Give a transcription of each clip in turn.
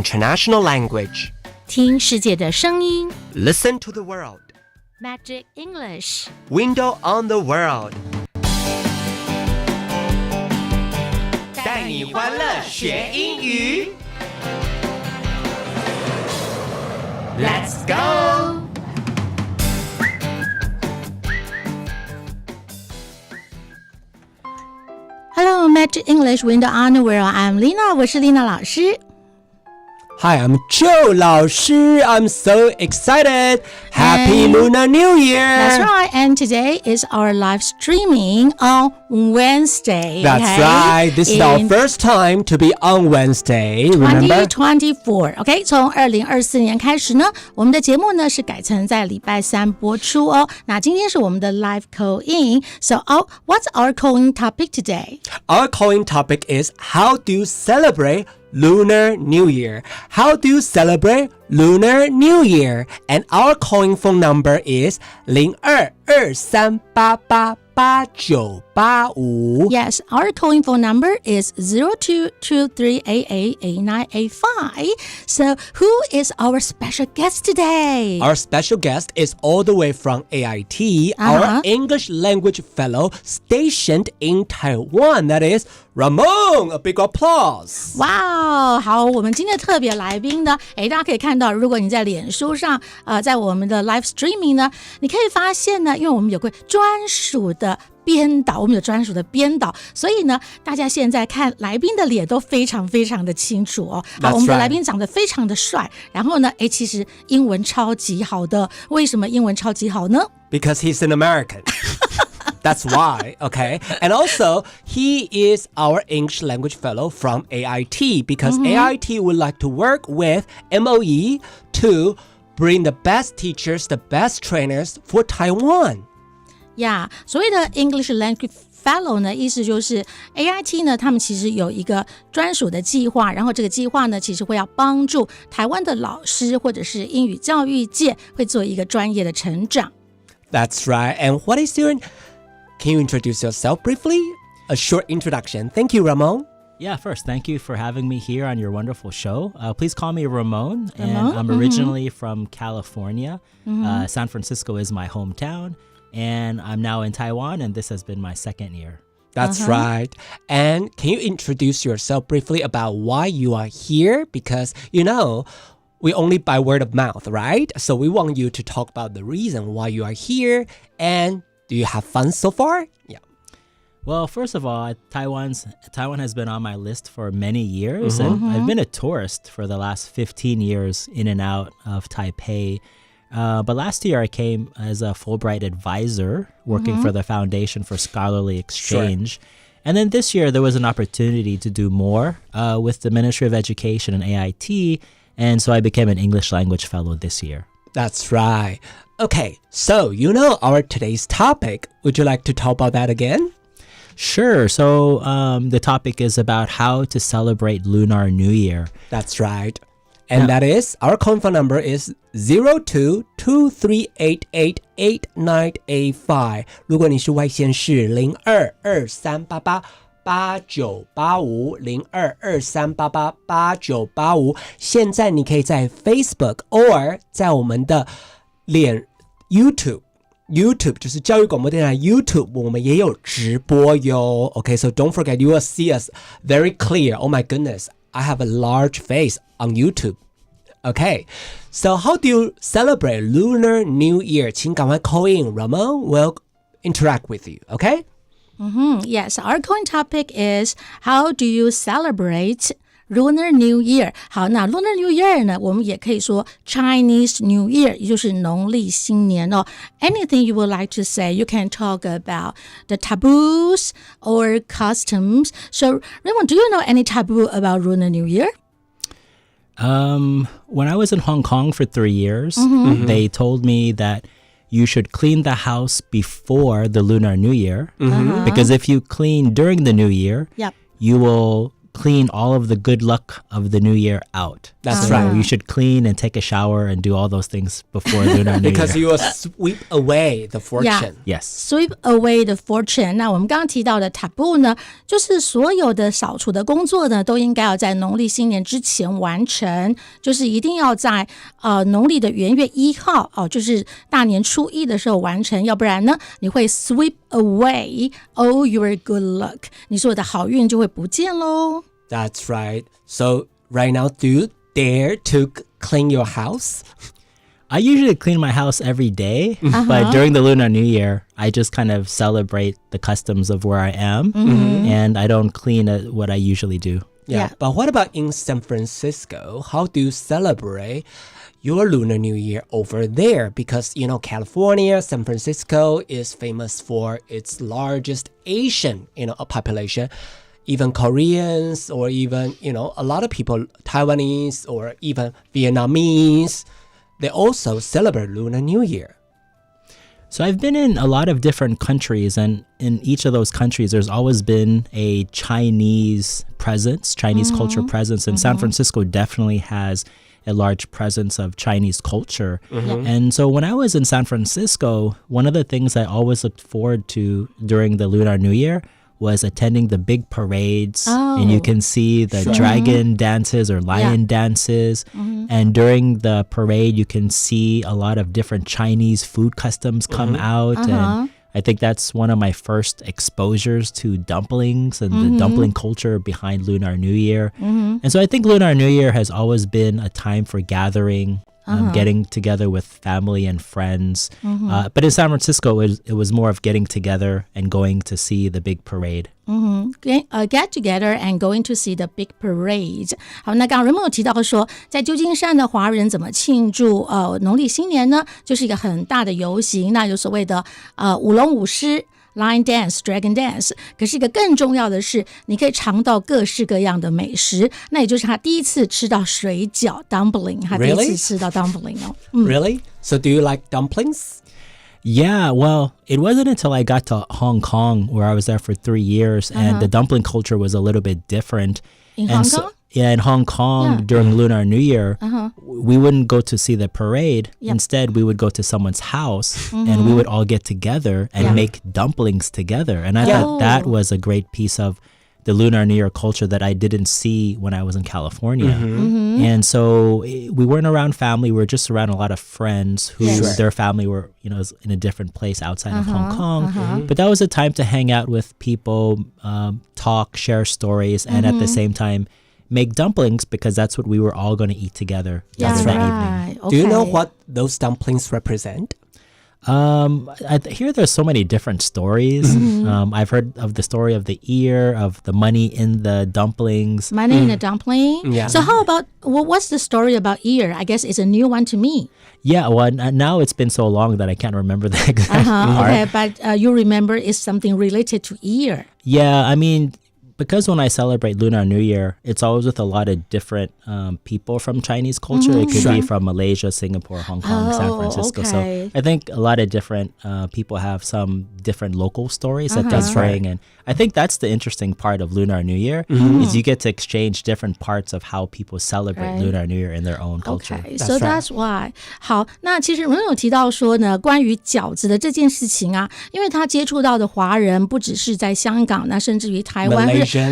international language. 听世界的声音 Listen to the world. Magic English Window on the world. 带你欢乐学英语 Let's go! Hello, Magic English Window on the World. I'm Lina. 我是 Lina 老师。Hi, I'm Jo 老师. I'm so excited. Happy Lunar New Year. That's right. And today is our live streaming on Wednesday. That's right. This is our first time to be on Wednesday. Remember? 2024. OK, 从2024年开始呢，我们的节目呢是改成在礼拜三播出哦。那今天是我们的 live call-in. So, what's our call-in topic today? Our call-in topic is how do you celebrate Lunar New Year? How do you celebrate Lunar New Year? And our calling phone number is 0223888985. Yes, our calling phone number is 0223888985. So, who is our special guest today? Our special guest is all the way from AIT, our English language fellow stationed in Taiwan. That is Ramon. A big applause. 哇，好，我们今天的特别来宾呢，大家可以看到，如果你在脸书上，在我们的 live streaming 呢，你可以发现呢，因为我们有个专属的编导，我们有专属的编导，所以呢，大家现在看来宾的脸都非常非常的清楚哦。我们的来宾长得非常的帅，然后呢，其实英文超级好的。为什么英文超级好呢？ Because he's an American. That's why, okay? And also, he is our English language fellow from AIT because AIT would like to work with MOE to bring the best teachers, the best trainers for Taiwan. Yeah, 所谓的 English language fellow 呢，意思就是 AIT 呢，他们其实有一个专属的计划，然后这个计划呢，其实会要帮助台湾的老师或者是英语教育界会做一个专业的成长。That's right. And what is your... Can you introduce yourself briefly? A short introduction. Thank you, Ramon. Yeah, first, thank you for having me here on your wonderful show. Please call me Ramon, and I'm originally from California. San Francisco is my hometown, and I'm now in Taiwan, and this has been my second year. That's right. And can you introduce yourself briefly about why you are here? Because, you know, we only by word of mouth, right? So we want you to talk about the reason why you are here, and do you have fun so far? Yeah. Well, first of all, Taiwan has been on my list for many years, and I've been a tourist for the last 15 years in and out of Taipei. But last year I came as a Fulbright advisor working for the Foundation for Scholarly Exchange. Sure. And then this year there was an opportunity to do more with the Ministry of Education and AIT, and so I became an English language fellow this year. That's right. Okay, so you know our today's topic. Would you like to talk about that again? Sure. So the topic is about how to celebrate Lunar New Year. That's right. And that is, our call phone number is 0223888985. 如果你是外县市0223888985 现在你可以在 Facebook or 在我们的YouTube 就是教育广播电台 YouTube 我们也有直播哟 Okay, so don't forget you will see us very clear. Oh my goodness, I have a large face on YouTube. Okay, so how do you celebrate Lunar New Year? 请赶快 call in. Ramon will interact with you, okay? Yes, our current topic is how do you celebrate Lunar New Year. 好，那 Lunar New Year 呢，我们也可以说 Chinese New Year, 也就是农历新年哦。Anything you would like to say, you can talk about the taboos or customs. So, Raymond, do you know any taboo about Lunar New Year? When I was in Hong Kong for 3 years, they told me that you should clean the house before the Lunar New Year, because if you clean during the New Year, you will clean all of the good luck of the new year out. That's so right. You should clean and take a shower and do all those things before Lunar New Because Year. you will sweep away the fortune. Yes. Sweep away the fortune. 那我们刚刚提到的 taboo 呢，就是所有的扫除的工作呢，都应该要在农历新年之前完成，就是一定要在农历的元月1号哦，就是大年初一的时候完成，要不然呢，你会 sweep away all your good luck， 你所有的好运就会不见喽。That's right. So right now, do you dare to clean your house? I usually clean my house every day, but during the Lunar New Year, I just kind of celebrate the customs of where I am, and I don't clean what I usually do. Yeah. But what about in San Francisco? How do you celebrate your Lunar New Year over there? Because, you know, California, San Francisco is famous for its largest Asian, population. Even Koreans or even, a lot of people, Taiwanese or even Vietnamese, they also celebrate Lunar New Year. So I've been in a lot of different countries, and in each of those countries, there's always been a Chinese presence, Chinese culture presence, and San Francisco definitely has a large presence of Chinese culture. And so when I was in San Francisco, one of the things I always looked forward to during the Lunar New Year was attending the big parades, and you can see the dragon dances or lion dances. And during the parade, you can see a lot of different Chinese food customs come out. And I think that's one of my first exposures to dumplings and the dumpling culture behind Lunar New Year. And so I think Lunar New Year has always been a time for gathering, getting together with family and friends. But in San Francisco, it was more of getting together and going to see the big parade. Get together and going to see the big parade. 好，那刚刚 Ramon 有提到说，在旧金山的华人怎么庆祝农历新年呢？就是一个很大的游行，那有所谓的舞龙舞狮。Lion dance, dragon dance， 可是一个更重要的是，你可以尝到各式各样的美食。那也就是他第一次吃到水饺 dumpling， 他第一次吃到 dumpling 哦。Really? So do you like dumplings? Yeah, well, it wasn't until I got to Hong Kong, where I was there for 3 years, and the dumpling culture was a little bit different. In Hong Kong? Yeah, in Hong Kong during Lunar New Year, we wouldn't go to see the parade. Instead, we would go to someone's house and we would all get together and make dumplings together. And I thought that was a great piece of the Lunar New Year culture that I didn't see when I was in California. And so we weren't around family. We were just around a lot of friends who their family were, in a different place outside of Hong Kong. But that was a time to hang out with people, talk, share stories, and at the same time, make dumplings because that's what we were all going to eat together that evening. Okay. Do you know what those dumplings represent? I hear there's so many different stories. I've heard of the story of the ear, of the money in the dumplings. Money in the dumpling? Yeah. So how about, what's the story about ear? I guess it's a new one to me. Yeah, well, now it's been so long that I can't remember the exact part. Okay, but you remember it's something related to ear. Yeah, I mean, because when I celebrate Lunar New Year, it's always with a lot of different people from Chinese culture. It could be from Malaysia, Singapore, Hong Kong, San Francisco. Okay. So I think a lot of different people have some different local stories that they bring. And I think that's the interesting part of Lunar New Year is you get to exchange different parts of how people celebrate Lunar New Year in their own culture. Okay, so that's why. 好，那其实Ramon有提到说呢，关于饺子的这件事情啊，因为他接触到的华人不只是在香港，那甚至于台湾、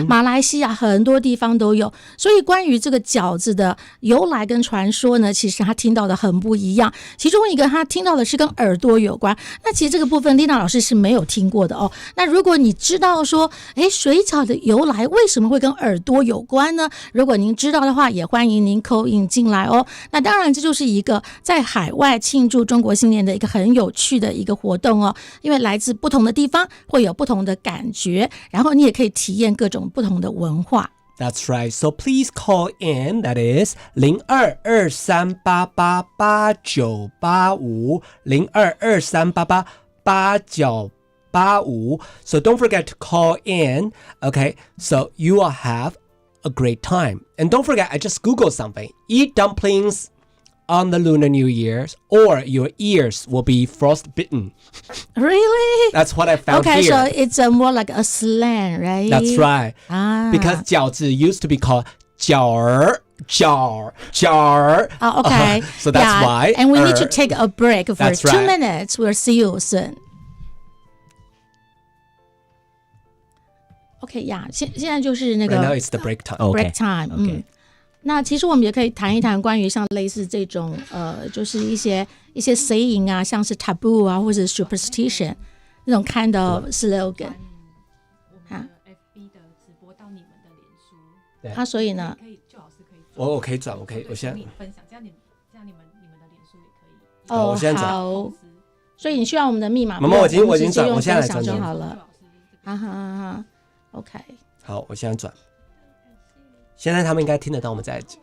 马来西亚很多地方都有，所以关于这个饺子的由来跟传说呢，其实他听到的很不一样。其中一个他听到的是跟耳朵有关，那其实这个部分Lina老师是没有听过的哦。那如果你知道说，水饺的由来为什么会跟耳朵有关呢？如果您知道的话，也欢迎您 call in 进来哦。那当然，这就是一个在海外庆祝中国新年的一个很有趣的一个活动哦。因为来自不同的地方，会有不同的感觉，然后你也可以体验各种不同的文化。That's right. So please call in. That is 0223888985 0223888985. So don't forget to call in. Okay. So you will have a great time. And don't forget, I just Googled something. Eat dumplings on the Lunar New Year, or your ears will be frostbitten. Really? That's what I found Okay, here. so it's more like a slang, right? That's right. Because 饺子 used to be called 饺儿. Oh, okay. So that's why. And we need to take a break for That's 2 right. minutes. We'll see you soon. Okay, yeah. 现在就是那个 Right now it's the break time. Okay. break time. Okay. 那其实我们也可以谈一谈关于像类似这种就是一些 saying 啊，像是 taboo 啊，或者 superstition 那种 kind of slogan 啊。FB 的直播到你们的脸书，所以呢，我可以转，我现在分享，这样你们的脸书也可以。好我现在转好，所以你需要我们的密码？妈妈我已经直接用我现在来分享转就好了。哈 ，OK。好，我现在转。现在他们应该听得到我们在讲。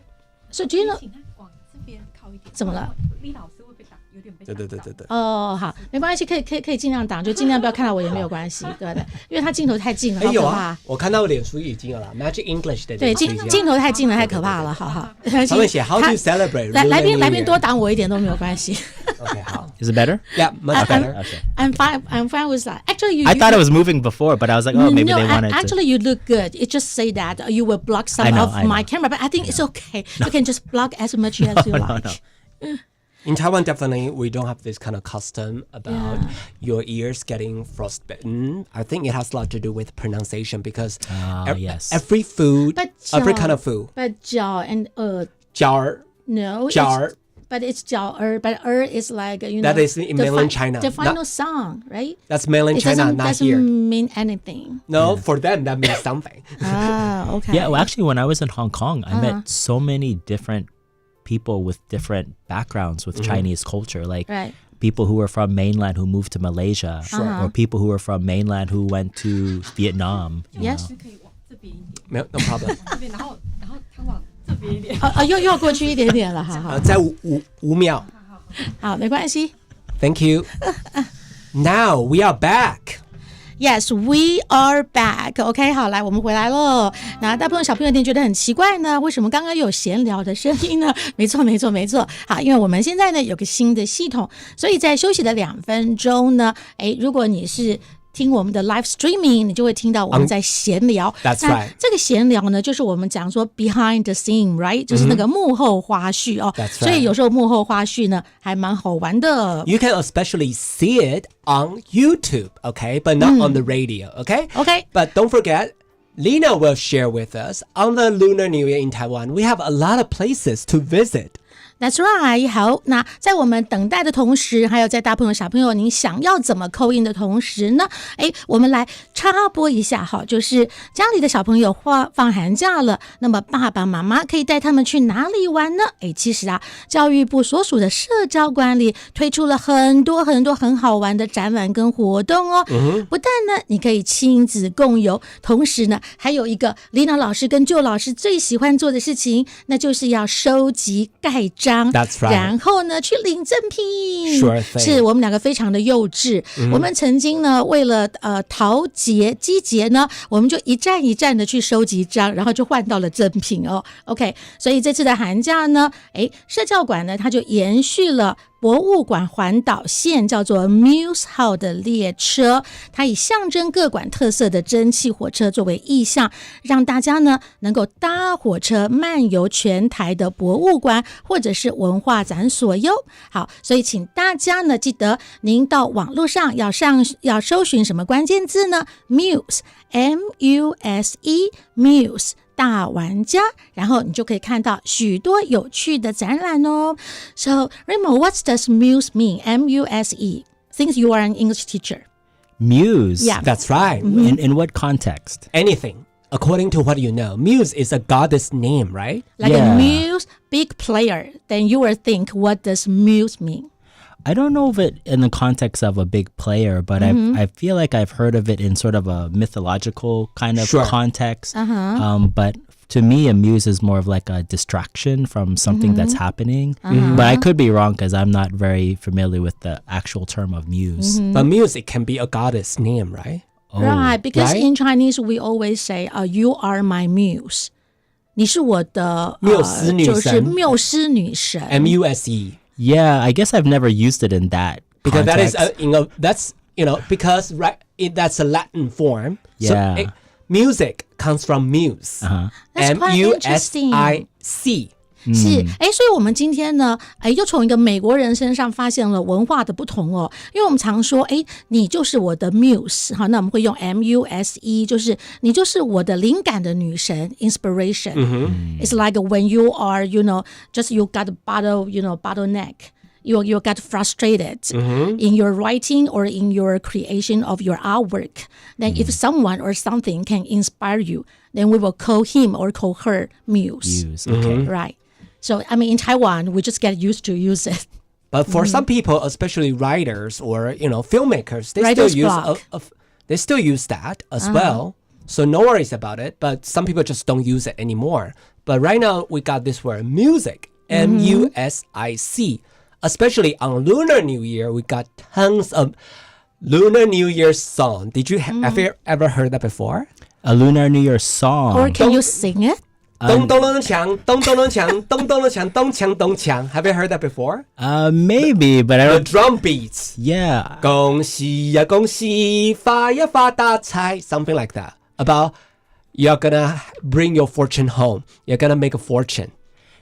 所以今天请他往这边靠一点。怎么了？李老师会被挡，有点被挡到。对。哦，好，没关系，可以尽量挡，就尽量不要看到我也没有关系，对不对？因为他镜头太近了，好可怕。有啊，我看到脸书已经有了 Magic English 的对，脸书已经有了。镜头太近了，太可怕了，好。他们写 How to celebrate？ 来宾多挡我一点都没有关系。OK， 好。Is it better? Yeah, much better. Okay. I'm fine with that. Actually, I thought it was moving before, but I was like, oh, maybe they wanted to. Actually, you look good. It just say that you will block some of my camera, but I think it's okay. You can just block as much as you like. In Taiwan, definitely, we don't have this kind of custom about your ears getting frostbitten. I think it has a lot to do with pronunciation because yes. every food, But every kind of food. But 饺 and 饺儿 no. 饺儿 But it's 饺儿, but is like, you know. That is in mainland China. The final song, right? That's mainland China, not doesn't here. mean anything. No, for them, that means something. Okay. Yeah, well, actually, when I was in Hong Kong, I met so many different people with different backgrounds with Chinese culture. Like people who were from mainland who moved to Malaysia, or people who were from mainland who went to Vietnam. Yes. 可以往这边一点，没有 no problem. 这边，然后他往这边一点。又要过去一点点了，好，再5秒。好，没关系。Thank you. Now we are back. Yes, we are back. OK， 好，来，我们回来喽。那大部分小朋友一定觉得很奇怪呢，为什么刚刚有闲聊的声音呢？没错。好，因为我们现在呢有个新的系统，所以在休息的2分钟呢，如果你是听我们的 live streaming， 你就会听到我们在闲聊。That's right. 这个闲聊呢，就是我们讲说 behind the scene， right？ 就是那个幕后花絮哦。That's right. 所以有时候幕后花絮呢，还蛮好玩的。You can especially see it on YouTube, okay? But not on the radio, okay? Okay. But don't forget, Lina will share with us on the Lunar New Year in Taiwan. We have a lot of places to visit. That's right. 好，那在我们等待的同时，还有在大朋友小朋友您想要怎么call in的同时呢，我们来插播一下哈，就是家里的小朋友放寒假了，那么爸爸妈妈可以带他们去哪里玩呢？其实啊，教育部所属的社交管理推出了很多很好玩的展览跟活动哦。不但呢，你可以亲子共游，同时呢，还有一个Lina老师跟Jo老师最喜欢做的事情，那就是要收集盖章。That's right. 然后呢，去领赠品。 Sure thing. 是我们两个非常的幼稚。我们曾经呢，为了集结呢，我们就一站一站的去收集章，然后就换到了赠品哦。OK， 所以这次的寒假呢，社教馆呢，它就延续了博物馆环岛线，叫做 Muse 号的列车，它以象征各馆特色的蒸汽火车作为意象，让大家呢能够搭火车漫游全台的博物馆或者是文化展所哟。好，所以请大家呢记得您到网络上要搜寻什么关键字呢？ Muse M-U-S-E Muse 大玩家，然后你就可以看到许多有趣的展览哦。So, Ramon, what does Muse mean? M-U-S-E. Since you are an English teacher. Muse? Yeah. That's right. In what context? Anything. According to what you know, Muse is a goddess name, right? Like Yeah. a Muse, big player. Then you will think, what does Muse mean? I don't know of it in the context of a big player, but I feel like I've heard of it in sort of a mythological kind of Sure. context. But to me, a muse is more of like a distraction from something that's happening. But I could be wrong because I'm not very familiar with the actual term of muse. But Muse, it can be a goddess name, right? Oh, Right, because right? in Chinese, we always say, you are my muse. 你是我的缪斯女神就是缪斯女神 MUSE. Yeah, I guess I've never used it in that Because that is, context. that's, because that's a Latin form. Yeah. So music comes from muse. That's quite interesting. MUSIC. 是，所以我们今天呢，又从一个美国人身上发现了文化的不同哦。因为我们常说，你就是我的 muse， 好，那我们会用 MUSE， 就是你就是我的灵感的女神 ，inspiration。It's like when you are, just you got a bottleneck.You got frustrated in your writing or in your creation of your artwork. Then if someone or something can inspire you, then we will call him or call her muse. Okay. Right. So, I mean, in Taiwan, we just get used to use it. But for some people, especially writers or, filmmakers, they Writer's still use block. they still use that as well. So no worries about it. But some people just don't use it anymore. But right now, we got this word music, MUSIC. Especially on Lunar New Year, we got tons of Lunar New Year song. Did you have you ever heard that before? A Lunar New Year song. Or can you sing it? 咚咚咚锵，咚咚咚锵，咚咚咚锵，咚锵咚锵. Have you heard that before? Maybe, but I The don't. drum beats. Yeah. 恭喜呀恭喜，发呀发大财. Something like that. About you're gonna bring your fortune home. You're gonna make a fortune.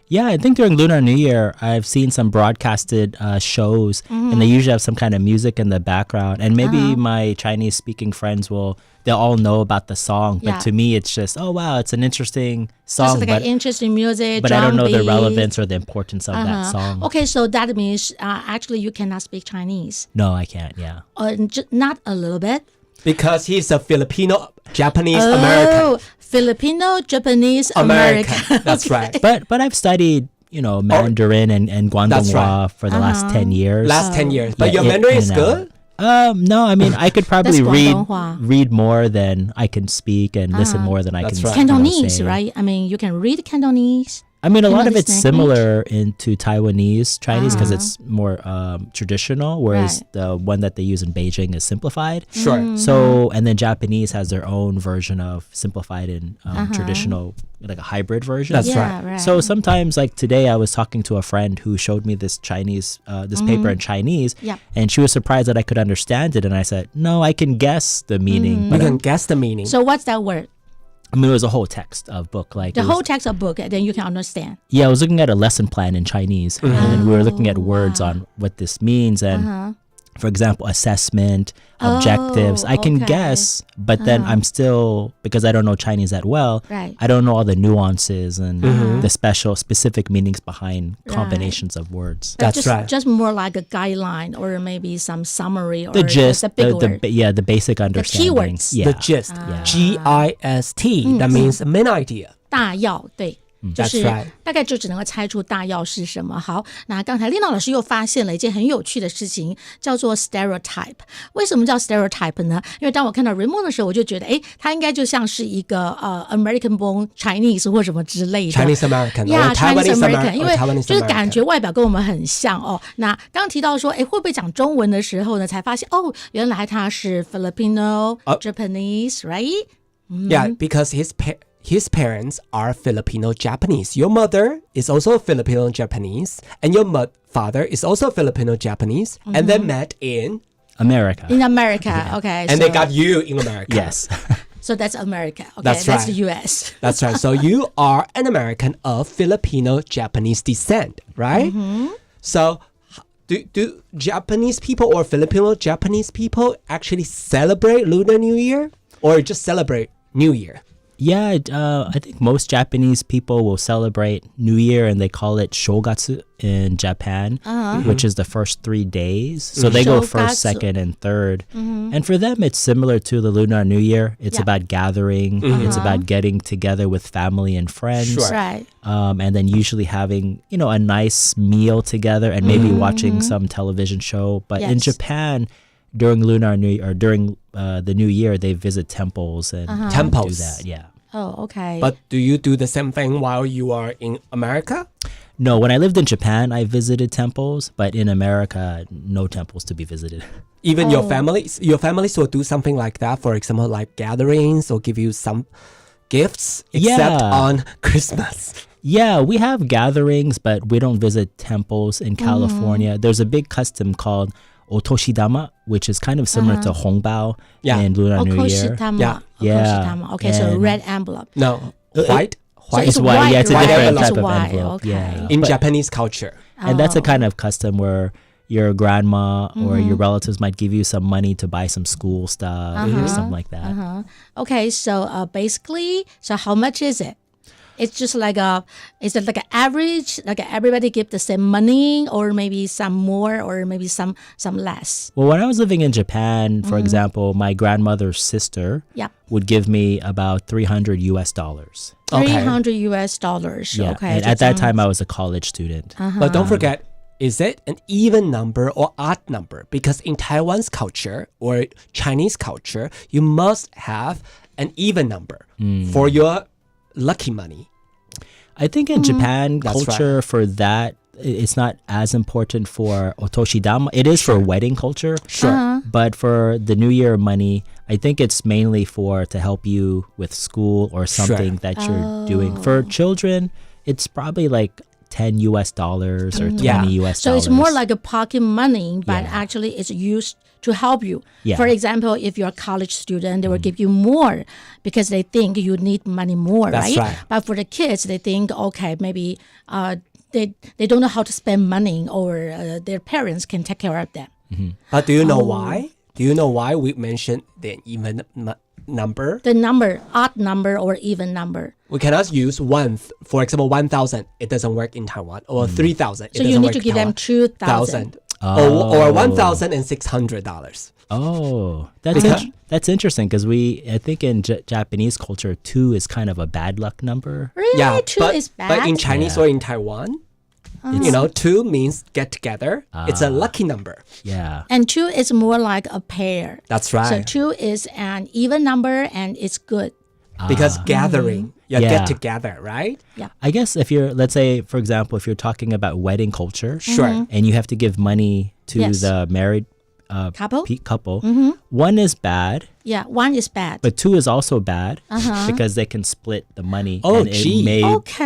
Yeah, I think during Lunar New Year, I've seen some broadcasted shows, and they usually have some kind of music in the background. And maybe my Chinese-speaking friends they'll all know about the song. But Yeah. to me, it's just, oh, wow, it's an interesting song. Just like interesting music, but I don't know the drum relevance or the importance of that song. Okay, so that means actually you cannot speak Chinese. No, I can't, yeah. Not a little bit. Because he's a Filipino, Japanese, American. Filipino, Japanese, American. That's right. But I've studied, Mandarin and Guangdonghua right. for the last 10 years. Last 10 years. But Yeah, your in Mandarin and is out. good? No, I mean, I could probably That's Guangdonghua. read more than I can speak and listen more than I That's can right. Cantonese, say. right? I mean, you can read Cantonese. I mean, a lot of Cantonese it's language? similar into Taiwanese Chinese because it's more traditional, whereas Right. the one that they use in Beijing is simplified. Sure. So, and then Japanese has their own version of simplified and traditional, like a hybrid version. That's Yeah, right. So sometimes, like today, I was talking to a friend who showed me this Chinese, this paper in Chinese, Yep. and she was surprised that I could understand it. And I said, "No, I can guess the meaning." You But can guess the meaning. So what's that word? I mean, it was a whole text of book, like The it was- whole text of book, then you can understand. Yeah, I was looking at a lesson plan in Chinese, and then we were looking at words on what this means, and for example, assessment, objectives. I can okay. guess, but then I'm still, because I don't know Chinese that well, Right. I don't know all the nuances and the specific meanings behind combinations of words. That's right. Just more like a guideline or maybe some summary or The gist, just a big word. the basic understanding. keywords. Yeah. The gist. GIST. That means main idea. 大要对。就 That's 是 right. 大概就只能够猜出大要是什么。好，那刚才Lina老师又发现了一件很有趣的事情，叫做 stereotype。为什么叫 stereotype 呢？因为当我看到 Ramon 的时候，我就觉得，他应该就像是一个American born Chinese 或什么之类的 Chinese American. Yeah, or Chinese Taiwanese American， American. 因 or 为 Taiwanese 就是感 American. 觉外表跟我们很像哦。那刚刚提到说，会不会讲中文的时候呢，才发现哦，原来他是 Filipino、Japanese, right? Yeah, because his parents are Filipino Japanese. Your mother is also Filipino Japanese, and your father is also Filipino Japanese, and they met in, America. In America, okay. and so, they got you in America. Yes. So that's America. Okay, That's that's right. the US. That's right. So you are an American of Filipino Japanese descent, right? So do Japanese people or Filipino Japanese people actually celebrate Lunar New Year or just celebrate New Year? Yeah, I think most Japanese people will celebrate New Year and they call it Shogatsu in Japan, which is the first 3 days. So they go first, Shogatsu. second, and third. And for them, it's similar to the Lunar New Year. It's Yeah. about gathering. It's about getting together with family and friends. Sure. Right. And then usually having, a nice meal together and maybe watching some television show. But in Yes. Japan, during Lunar New Year or during the New Year, they visit temples and Temples. do that. Yeah. Oh, okay. But do you do the same thing while you are in America? No, when I lived in Japan, I visited temples, but in America, no temples to be visited. Even your families will do something like that. For example, like gatherings or give you gifts except on Christmas. Yeah, we have gatherings, but we don't visit temples in California. There's a big custom called otoshidama, which is kind of similar to hongbao in Lunar New Year. Okoshitama. Okay, so red envelope. No, white. So it's white. Yeah, it's a right? different It's type of white, envelope. okay. Yeah. In Japanese culture. And that's a kind of custom where your grandma or your relatives might give you some money to buy some school stuff or something like that. Okay, so basically, so how much is it? It's just like is it like an average? Like everybody give the same money, or maybe some more, or maybe some less? Well, when I was living in Japan, for example, my grandmother's sister would give me about $300 US. $300 US. Yeah. Okay. And at that time, I was a college student. But don't forget, is it an even number or odd number? Because in Taiwan's culture or Chinese culture, you must have an even number for your lucky money. I think in Japan That's culture for that, it's not as important for otoshidama. It is for wedding culture. Sure. But for the New Year money, I think it's mainly to help you with school or something that you're doing. For children, it's probably like $10 US or $20 US. So it's more like a pocket money, but actually it's used to help you. Yeah. For example, if you're a college student, they will give you more because they think you need money more, That's right. But for the kids, they think, okay, maybe they don't know how to spend money, or their parents can take care of them. But do you know why? Do you know why we mentioned the even number? The number, odd number or even number. We cannot use for example, 1,000. It doesn't work in Taiwan. Or 3,000. So you need to give them 2,000. Or $1,600. Oh, that's interesting because I think in Japanese culture, 2 is kind of a bad luck number. Really? Yeah, 2 is bad? But in Chinese or in Taiwan, 2 means get together. It's a lucky number. Yeah. And 2 is more like a pair. That's right. So 2 is an even number and it's good. Because gathering, get together, right? Yeah. I guess if let's say, for example, if you're talking about wedding culture, Sure. and you have to give money to the married couple, 1 is bad. Yeah, 1 is bad. But 2 is also bad because they can split the money and it may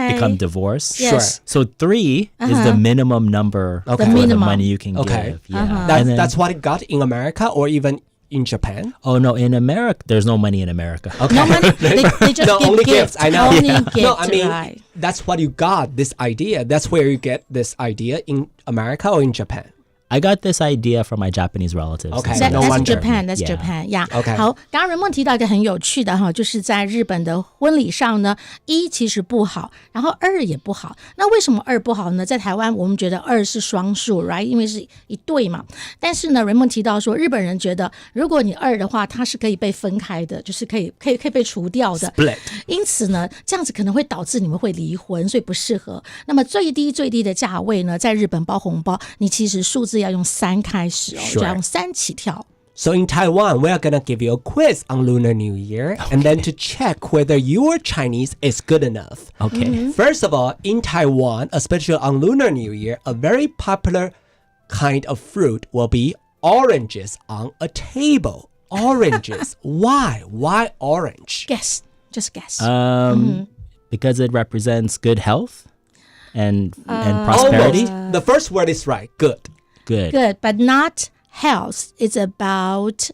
become divorce. Yes. Sure. So 3 is the minimum number for the money you can give. Yeah. That's what it got in America or even in Japan? Oh, no, in America, there's no money in America. Okay. No money. They just give only gifts. I know. Only gifts, No, I mean, right. that's what you got, this idea. That's where you get this idea in America or in Japan? I got this idea from my Japanese relatives. Okay. That's No wonder. Japan. That's Yeah. Japan. Yeah. Okay. 好，刚刚Ramon提到一个很有趣的哈，就是在日本的婚礼上呢，1其实不好，然后2也不好。那为什么2不好呢？在台湾我们觉得2是双数 ，right？ 因为是一对嘛。但是呢，Ramon提到说，日本人觉得如果你2的话，它是可以被分开的，就是可以被除掉的。Split. 因此呢，这样子可能会导致你们会离婚，所以不适合。那么最低的价位呢，在日本包红包，你其实数字要用3开始哦， Sure. 就要用3起跳。So in Taiwan, we are going to give you a quiz on Lunar New Year and then to check whether your Chinese is good enough. Okay. First of all, in Taiwan, especially on Lunar New Year, a very popular kind of fruit will be oranges on a table. Oranges. Why? Why orange? Guess. Just guess. Because it represents good health and prosperity. Almost. The first word is right. Good. Good. Good, but not health. It's about,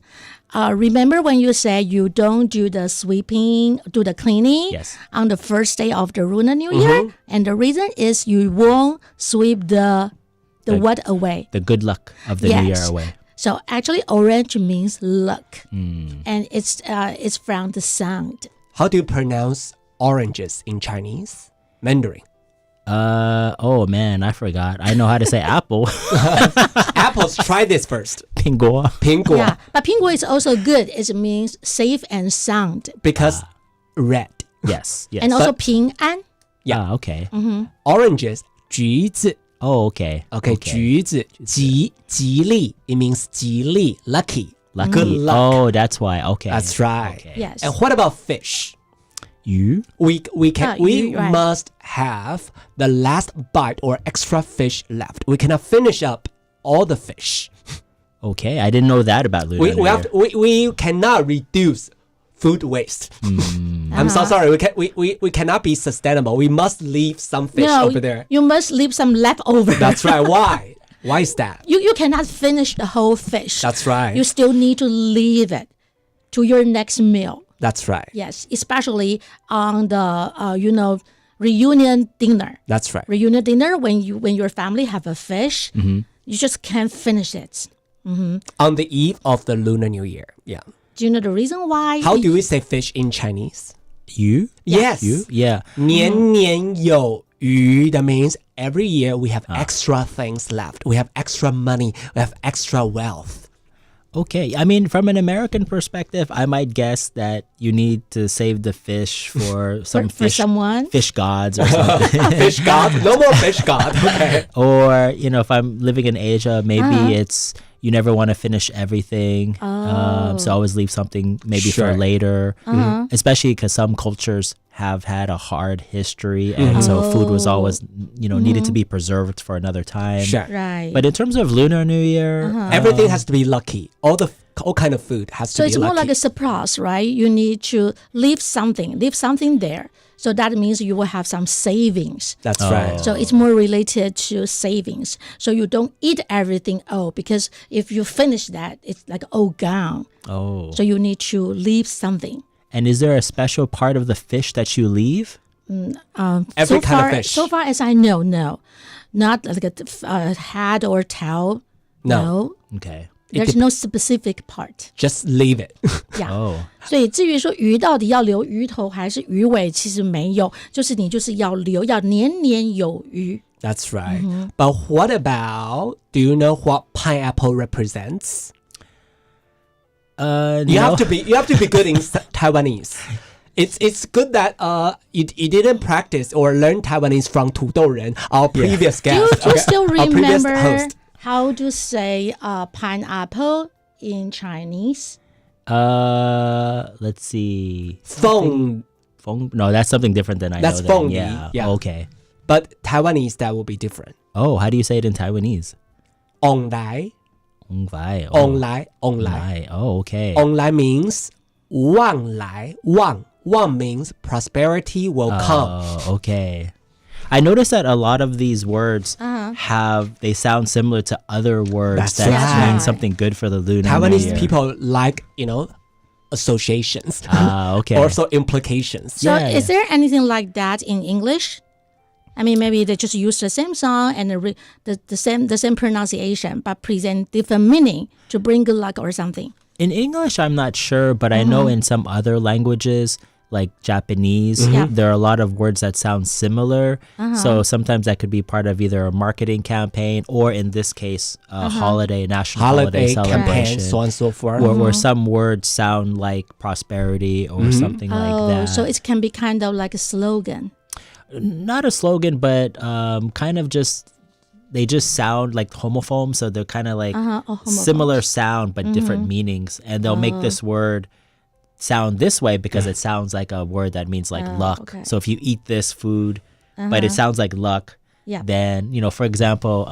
remember when you say you don't do the sweeping, do the cleaning Yes. on the first day of the Lunar New Year? And the reason is you won't sweep the what away. The good luck of the New Year away. So actually orange means luck. And it's from the sound. How do you pronounce oranges in Chinese? Mandarin. Oh man, I forgot. I know how to say apple. Apples, try this first. 苹果. 苹果. Yeah, but 苹果 is also good. It means safe and sound. Because red. Yes. Yes. And also 平安. Yeah. Okay. Oranges, 橘子. Oh, okay. Okay, 橘子. 吉利. It means 吉利, lucky. Lucky. Good luck. Oh, that's why. Okay. That's right. Okay. Yes. And what about fish? 鱼? We right. must have the last bite or extra fish left. We cannot finish up all the fish. Okay. I didn't know that about Lunar New Year. We cannot reduce food waste. I'm so sorry. We cannot be sustainable. We must leave some fish over there. You must leave some leftover. That's right. Why? Why is that? You cannot finish the whole fish. That's right. You still need to leave it to your next meal. That's right. Yes, especially on the reunion dinner. That's right. Reunion dinner when your family have a fish, you just can't finish it. On the eve of the Lunar New Year. Yeah. Do you know the reason why? How do we say fish in Chinese? You? Yes. You? Yeah. 年年有余. That means every year we have extra things left. We have extra money. We have extra wealth. Okay. I mean, from an American perspective, I might guess that you need to save the fish for some for someone? fish gods or something. Fish god? No more fish god. Okay. Or, if I'm living in Asia, maybe it's you never want to finish everything. So always leave something maybe for later. Especially because some cultures have had a hard history. And so food was always, needed to be preserved for another time. Sure. Right. But in terms of Lunar New Year... Everything has to be lucky. All kind of food has to be lucky. So it's more like a surprise, right? You need to leave something there. So that means you will have some savings. That's right. So it's more related to savings. So you don't eat everything because if you finish that, it's like all gone. Oh. So you need to leave something. And is there a special part of the fish that you leave? Every kind of fish. So far as I know, no. Not like a head or tail. No. Okay. There's no specific part. Just leave it. Yeah. Oh. 所以至于说鱼到底要留鱼头还是鱼尾，其实没有，就是你就是要留，要年年有余。That's right. But what about, do you know what pineapple represents? You have to be good in Taiwanese. It's good that you didn't practice or learn Taiwanese from 土豆人, our previous guest. Do you still our previous remember host. how to say pineapple in Chinese? Let's see. Feng. No, that's something different than I That's know. feng. Yeah. Okay. But Taiwanese, that will be different. Oh, how do you say it in Taiwanese? Ong lai. Ong vai. Ong lai. Ong lai. Lai. Oh, okay. Ong lai means wang lai. Wang. Wang means prosperity will come. Oh, okay. I noticed that a lot of these words they sound similar to other words That's that right. mean something good for the Lunar New Taiwanese Year. people like, associations. Okay. Also implications. So Yeah, is there anything like that in English? I mean, maybe they just use the same song and the same pronunciation, but present different meaning to bring good luck or something. In English, I'm not sure, but I know in some other languages, like Japanese, there are a lot of words that sound similar. So sometimes that could be part of either a marketing campaign or, in this case, a national holiday celebration. Campaign, so on and so forth. Where some words sound like prosperity or something like that. So it can be kind of like a slogan. Not a slogan, but kind of just, they just sound like homophone. So they're kind of like similar sound, but different meanings. And they'll make this word sound this way because it sounds like a word that means like luck. Okay. So if you eat this food, but it sounds like luck, then, for example,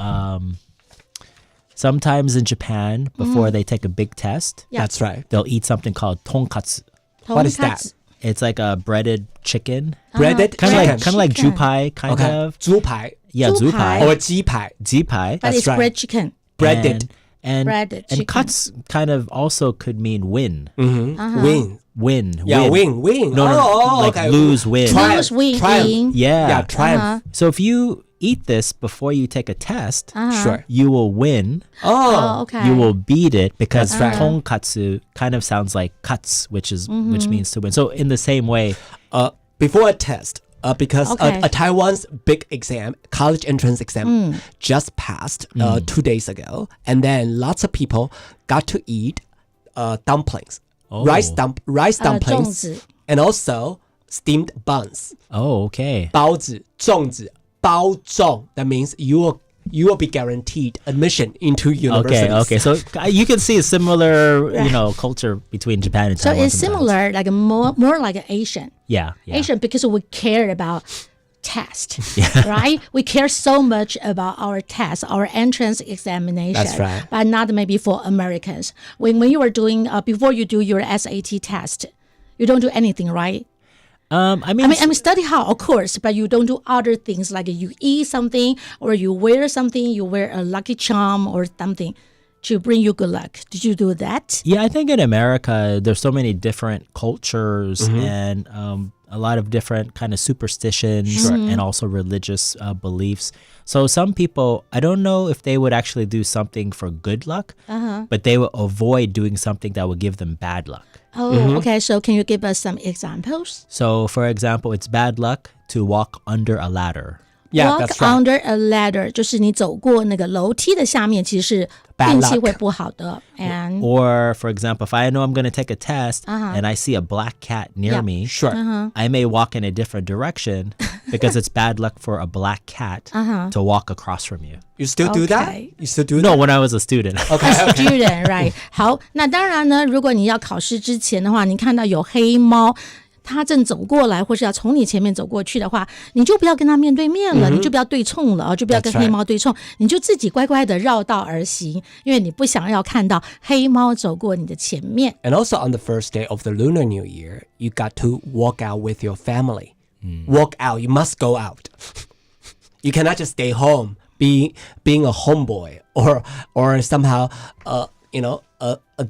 sometimes in Japan, before they take a big test, That's right. they'll eat something called tonkatsu. What is that? It's like a breaded chicken. Breaded Kind chicken. of like jupai, kind of. 猪排 Yeah, Zupai. zupai. or 鸡排 Jipai. But it's right. bread chicken. breaded. And chicken. cuts kind of also could mean win. Win. Win. Yeah, win. No, like okay. lose, win. Lose, win, win. Yeah. Triumph. So if you eat this before you take a test, Sure. you will win. Oh, okay. You will beat it because That's right. tonkatsu kind of sounds like cuts, which means to win. So in the same way, Before a test, because Okay. a Taiwan's big exam, college entrance exam, just passed 2 days ago, and then lots of people got to eat dumplings, rice dumplings, 粽子 and also steamed buns. oh, okay. 包子,粽子,包粽. That means you will be guaranteed admission into universities. Okay. So you can see a similar, culture between Japan and So Taiwan. it's sometimes. similar, like more like an Asian. Yeah. Asian because we care about test, right? We care so much about our test, our entrance examination. That's right. But not maybe for Americans. When you were doing, before you do your SAT test, You don't do anything, right? I mean, study hard, of course, but you don't do other things like you eat something or you wear something, you wear a lucky charm or something to bring you good luck. Did you do that? Yeah, I think in America, there's so many different cultures and a lot of different kind of superstitions and also religious beliefs. So some people, I don't know if they would actually do something for good luck, but they will avoid doing something that would give them bad luck. Oh, okay. So can you give us some examples? So, for example, it's bad luck to walk under a ladder. Yeah, Walk that's right. under a ladder 就是你走过那个楼梯的下面，其实是 Bad 运气 luck. 会不好的。And Or, for example, if I know I'm going to take a test and I see a black cat near Yeah. me, Sure. I may walk in a different direction because it's bad luck for a black cat to walk across from you. You still do that? Okay. You still do No, that? when I was a student. student, right? 好，那当然呢，如果你要考试之前的话，你看到有黑猫。它正走过来，或是要从你前面走过去的话，你就不要跟它面对面了，你就不要对冲了，就不要跟 That's right. 黑猫对冲，你就自己乖乖的绕道而行，因为你不想要看到黑猫走过你的前面。 And also on the first day of the Lunar New Year, you got to walk out with your family. Walk out. You must go out. You cannot just stay home being a homeboy or somehow a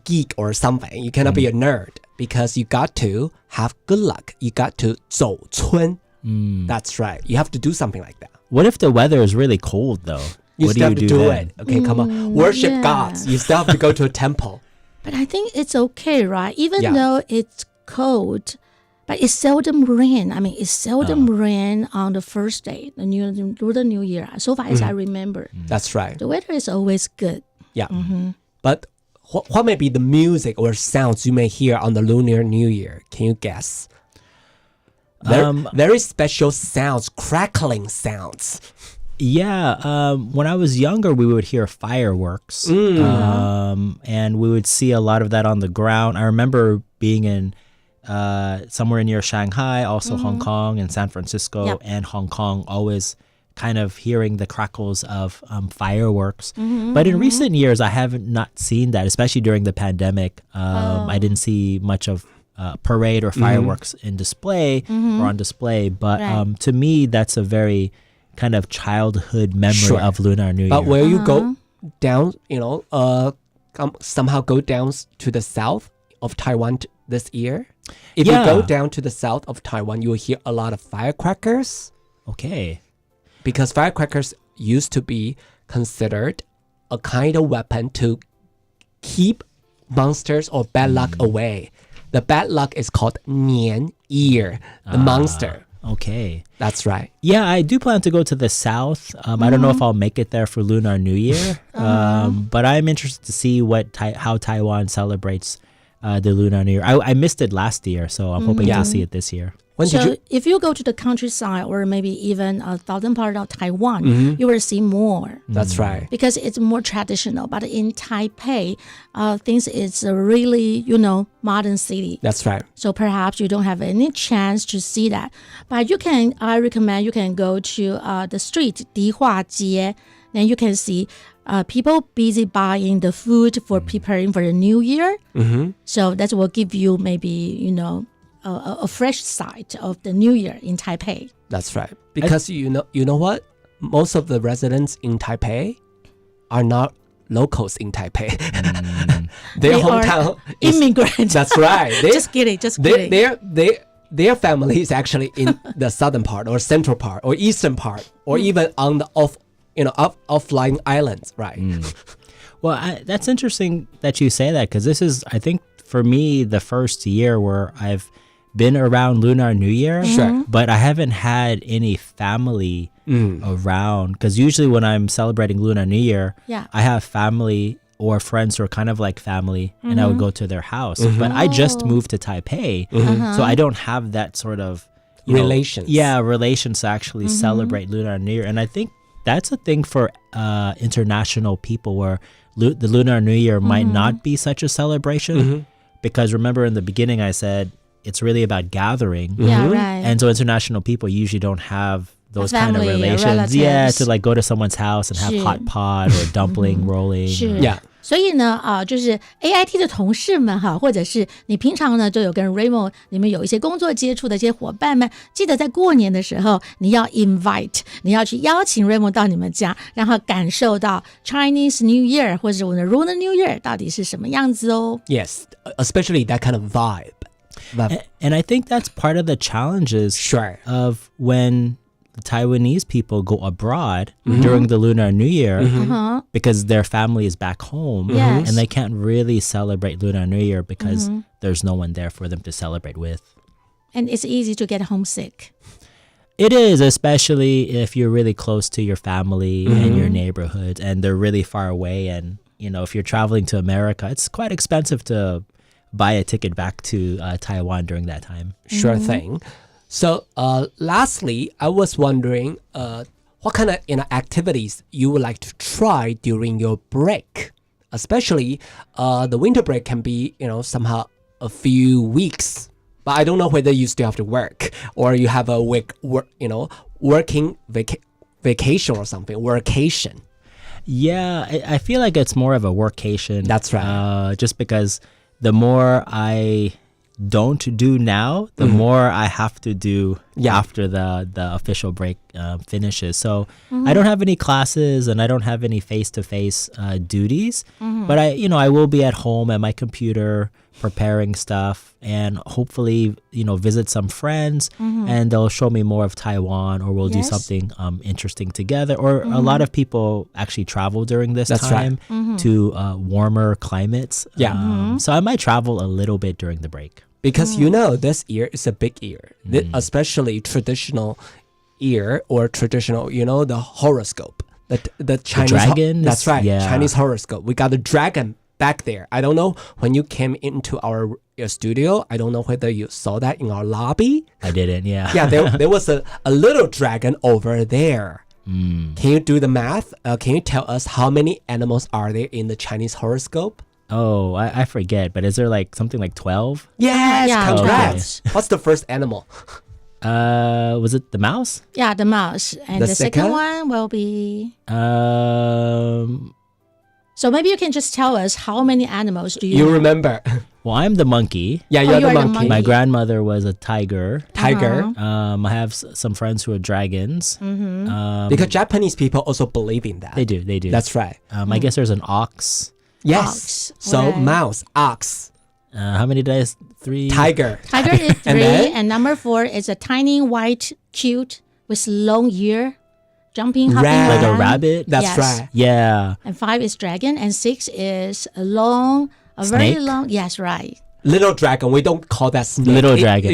geek or something. You cannot be a nerd because you got to have good luck. You got to 走春. That's right. You have to do something like that. What if the weather is really cold, though? You What still do have you to do do then? it. Okay, come on. Worship yeah. gods. You still have to go to a temple. But I think it's okay, right? Even Yeah. though it's cold, but it seldom rain. I mean, it seldom rain on the first day, the Lunar New Year. So far as I remember, That's right. the weather is always good. Yeah. But what may be the music or sounds you may hear on the Lunar New Year? Can you guess? Very special sounds, crackling sounds. Yeah, when I was younger, we would hear fireworks, and we would see a lot of that on the ground. I remember being in somewhere near Shanghai, also Hong Kong and San Francisco, Yep. and Hong Kong, always kind of hearing the crackles of fireworks. But in recent years, I haven't not seen that, especially during the pandemic. I didn't see much of parade or fireworks in display or on display. But Right. to me, that's a very kind of childhood memory Sure. of Lunar New Year. But will you go down, somehow go down to the south of Taiwan this year? If you go Yeah. down to the south of Taiwan, you will hear a lot of firecrackers. Okay. Because firecrackers used to be considered a kind of weapon to keep monsters or bad luck away. The bad luck is called Nian Year, the monster. Okay. That's right. Yeah, I do plan to go to the south. I don't know if I'll make it there for Lunar New Year, but I'm interested to see how Taiwan celebrates the Lunar New Year. I missed it last year, so I'm hoping to see it this year. When did So you? if you go to the countryside or maybe even a southern part of Taiwan, you will see more. That's right. Because it's more traditional. But in Taipei, things is a really, modern city. That's right. So perhaps you don't have any chance to see that. But I recommend you can go to the street, 迪化街. Then you can see people busy buying the food for preparing for the new year. So that will give you maybe, a fresh sight of the new year in Taipei. That's right. Because you know what? Most of the residents in Taipei are not locals in Taipei. Their They are hometown is immigrants. That's right. Just kidding. Their family is actually in the southern part or central part or eastern part or even on the offlying islands, right? Well, that's interesting that you say that because this is, I think, for me, the first year where I've been around Lunar New Year. Sure. But I haven't had any family around because usually when I'm celebrating Lunar New Year, Yeah. I have family or friends who are kind of like family and I would go to their house. But I just moved to Taipei, so I don't have that sort of Relations. relations to actually celebrate Lunar New Year. And I think that's a thing for international people where the Lunar New Year might not be such a celebration because remember in the beginning I said it's really about gathering. Yeah, right. And so international people usually don't have those kind of family, relations. relatives. Yeah, to like go to someone's house and have 是 hot pot or dumpling rolling. 是 Yeah. 所以呢，就是 AIT 的同事们哈，或者是你平常呢就有跟 Ramon 你们有一些工作接触的一些伙伴们，记得在过年的时候，你要 invite， 你要去邀请 Ramon 到你们家，让他感受到 Chinese New Year 或者是我们的 Lunar New Year 到底是什么样子哦。Yes, especially that kind of vibe. And I think that's part of the challenges Sure. of when the Taiwanese people go abroad during the Lunar New Year because their family is back home Yes. and they can't really celebrate Lunar New Year because there's no one there for them to celebrate with. And it's easy to get homesick. It is, especially if you're really close to your family and your neighborhood and they're really far away. And, you know, if you're traveling to America, it's quite expensive to buy a ticket back to Taiwan during that time. Sure thing. So, lastly, I was wondering, what kind of activities you would like to try during your break? Especially, the winter break can be, somehow a few weeks. But I don't know whether you still have to work or you have a working vacation or something, workation. Yeah, I feel like it's more of a workation. That's right. Just because the more I don't do now, the more I have to do after the official break finishes. So I don't have any classes and I don't have any face-to-face duties. But I will be at home at my computer preparing stuff and hopefully, visit some friends and they'll show me more of Taiwan or we'll do something interesting together. Or a lot of people actually travel during this time to warmer climates. Yeah. So I might travel a little bit during the break. Because this year is a big year, especially traditional year or traditional, the horoscope, the Chinese dragons? That's right, Yeah. Chinese horoscope. We got the dragon back there. I don't know when you came into our studio. I don't know whether you saw that in our lobby. I didn't, yeah. Yeah, there was a little dragon over there. Can you do the math? Can you tell us how many animals are there in the Chinese horoscope? Oh, I forget, but is there like something like 12? Yes, Yeah, congrats. What's the first animal? Was it the mouse? Yeah, the mouse. And The the second second? one will be... Um, So maybe you can just tell us how many animals do you You remember? well, I'm the monkey. Yeah, Oh, you're you the are the monkey. monkey. My grandmother was a tiger. Tiger. I have some friends who are dragons. Because Japanese people also believe in that. They do. That's right. I guess there's an ox. Yes. Ox. So Right. mouse, ox, How many did I? 3? tiger. Tiger is 3, And then? and number 4 is a tiny white cute with long ear, jumping, hopping Rat. Like a around. rabbit? That's Yes. right. Yeah. And 5 is dragon, and 6 is a very Snake? long. Yes, right. Little dragon. We don't call that snake. Little dragon.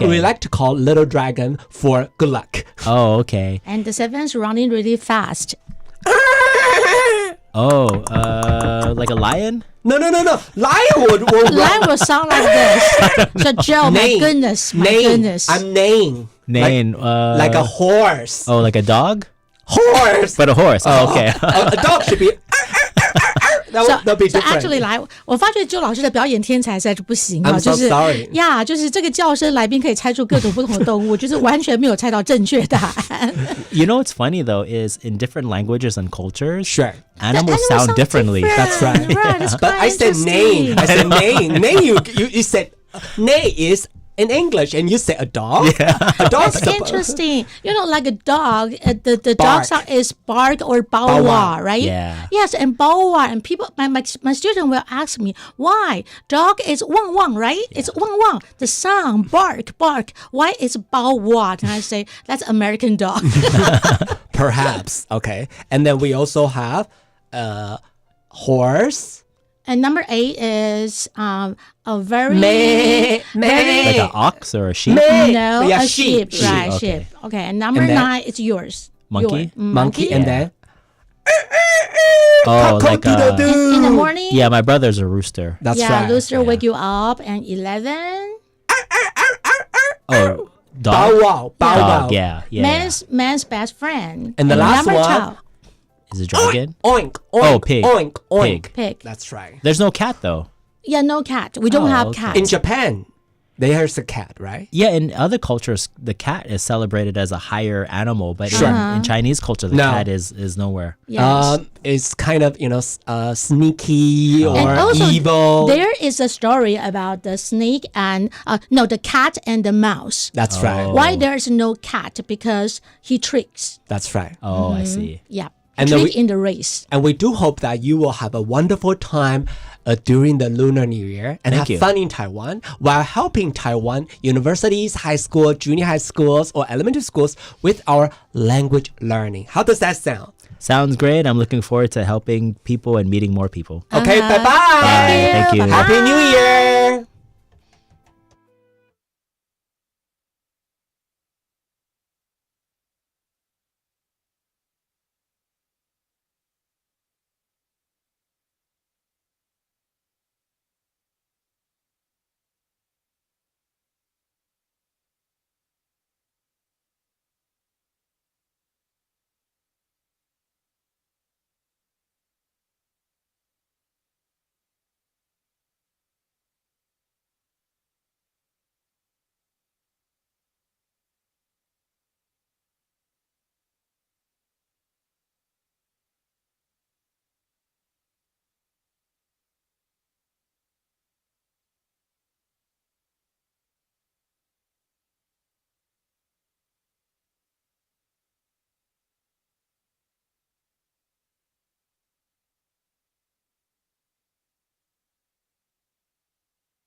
We like to call little dragon for good luck. Oh, okay. And the 7's running really fast. Oh, like a lion? No. Lion will run. Lion will sound like this. So Joe, my Neighing. goodness, my Neighing. goodness. I'm neighing. Neighing. Like a horse. Oh, like a dog? Horse. But a horse. Oh, okay. A dog should be. That'll be So different. actually 来，我发觉周老师的表演天才实在是不行啊， I'm so 就是 sorry. 呀，就是这个叫声，来宾可以猜出各种不同的动物，就是完全没有猜到正确答案。You know what's funny though is in different languages and cultures, Sure. animals sound differently. That's right. Right, it's But quite I said neighing. interesting. I said neighing. Neighing. You said neigh is in English, and you say a dog. A dog's It's interesting. Like a dog, the dog Bark. sound is bark or Bow bow wow. wow, right? Yeah. Yes, and bow wow. And people, my student will ask me, why? Dog is wang wang, right? It's wang wang. The sound, bark. Why is bow wow? And I say, that's American dog. Perhaps. Okay. And then we also have horse. And number 8 is a very... Meh. Like an ox or a sheep? No, Yeah, a sheep. sheep. Right, Okay. sheep. Okay, and number And then- 9 is yours. Monkey? Monkey. And then. Oh, like Cock-a-doodle-doo. In the morning? yeah, my brother's a rooster. That's yeah, right. Rooster wake you up. And 11... Oh, Bow dog. wow. Bow wow. Dog, yeah. Man's best friend. And the last number one? 12, Is it dragon? Oink. Oh, pig. Oink. pig. That's right. There's no cat though. Yeah, no cat. We don't Oh, have okay. cats. In Japan, There's a cat, right? Yeah, in other cultures, the cat is celebrated as a higher animal, but in Chinese culture, the cat is nowhere. Yes. It's kind of, sneaky or And also, evil. there is a story about the snake and the cat and the mouse. That's right. Why there is no cat? Because he tricks. That's right. Oh, I see. Yeah. And Trick in the race. And we do hope that you will have a wonderful time during the Lunar New Year and have fun in Taiwan while helping Taiwan universities, high school, junior high schools, or elementary schools with our language learning. How does that sound? Sounds great. I'm looking forward to helping people and meeting more people. Okay, bye-bye. Bye. Thank you. Happy New Year.